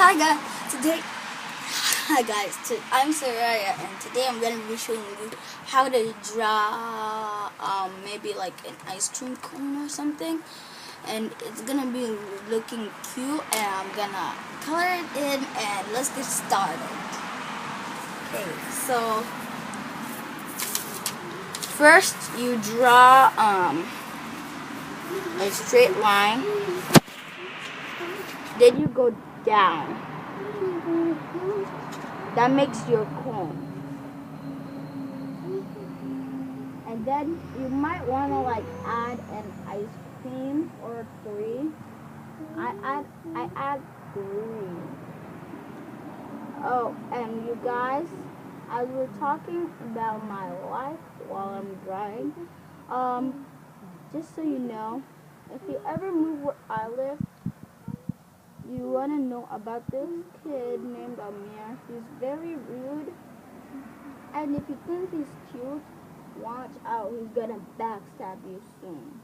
Today, hi guys, I'm Soraia, and today I'm going to be showing you how to draw maybe like an ice cream cone or something, and it's going to be looking cute, and I'm going to color it in, and let's get started. Okay, so first you draw a straight line, then you go down. That makes your cone. And then you might want to like add an ice cream or 3. I add 3. Oh, and you guys, as we're talking about my life while I'm drawing, just so you know, if you ever move where I live, you want to know about this kid named Amir. He's very rude, and if you think he's cute, watch out, he's gonna backstab you soon.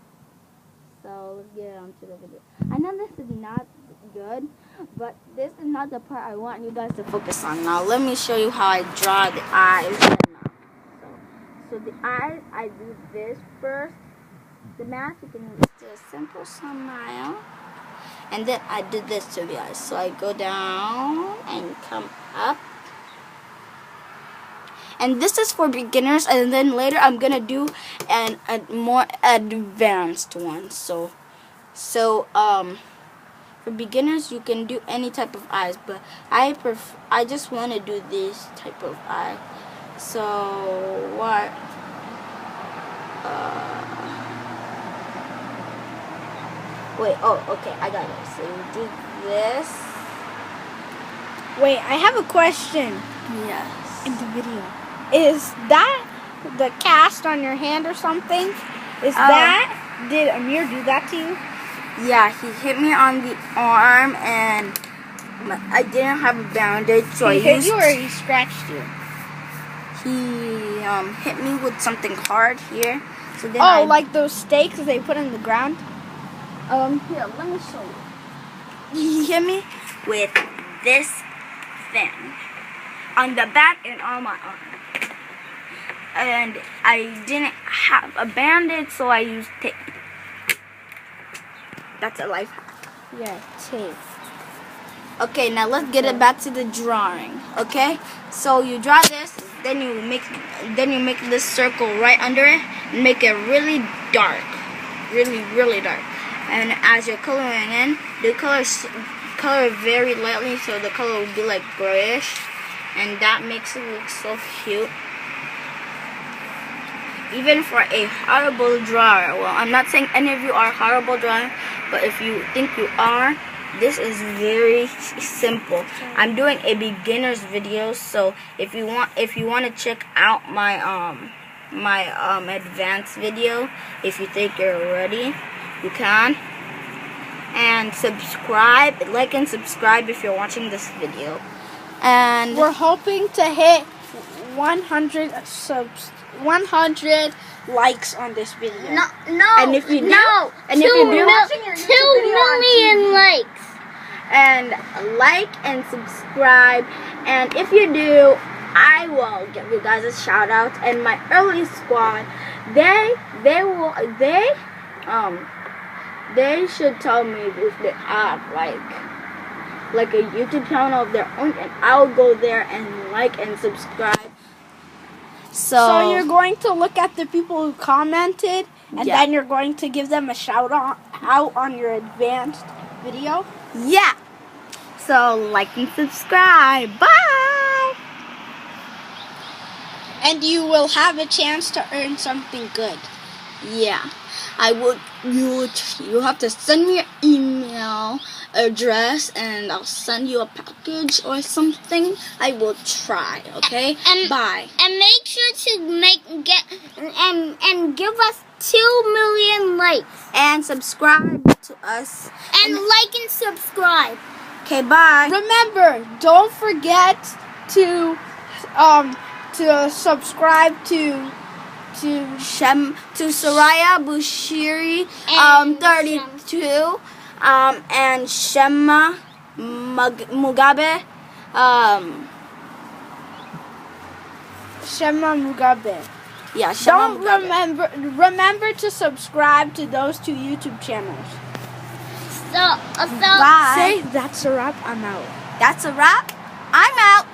So let's get on to the video. I know this is not good, but this is not the part I want you guys to focus on. Now let me show you how I draw the eyes. So the eyes, I do this first. The mask, you can do a simple smile. And then I do this to the eyes. So I go down and come up. And this is for beginners. And then later I'm going to do a more advanced one. So for beginners, you can do any type of eyes. But I just want to do this type of eye. So what? Wait, oh, okay, I got it. So you do this. Wait, I have a question. Yes. In the video. Is that the cast on your hand or something? Did Amir do that to you? Yeah, he hit me on the arm, and I didn't have a bandage, so He hit you or he scratched you? He hit me with something hard here. So then like those stakes they put in the ground? Here, let me show you. He hit me with this thing on the back and on my arm. And I didn't have a bandage, so I used tape. That's a life hack. Yeah, tape. Okay, now let's get it back to the drawing. Okay? So you draw this, then you make this circle right under it and make it really dark. Really, really dark. And as you're coloring in, the color very lightly, so the color will be like grayish, and that makes it look so cute. Even for a horrible drawer. Well, I'm not saying any of you are horrible drawing, but if you think you are, this is very simple. I'm doing a beginner's video, so if you want to check out my advanced video, if you think you're ready, you can. And subscribe, like and subscribe if you're watching this video. And we're hoping to hit 100 likes on this video. And if you do, 2 million likes. And like and subscribe. And if you do, I will give you guys a shout out. And my early squad, they should tell me if they have like a YouTube channel of their own, and I'll go there and like and subscribe. So you're going to look at the people who commented, and then you're going to give them a shout out on your advanced video? Yeah. So like and subscribe. Bye. And you will have a chance to earn something good. Yeah. You have to send me your email address, and I'll send you a package or something. I will try, okay? Bye. And make sure to give us 2 million likes. And subscribe to us. And like and subscribe. Okay, bye. Remember, don't forget to subscribe to Soraia Bushiri 32 and Shema Mugabe. Shema Mugabe. Yeah, Shema Don't Mugabe. remember to subscribe to those 2 YouTube channels. So Bye. Say that's a wrap. I'm out. That's a wrap. I'm out.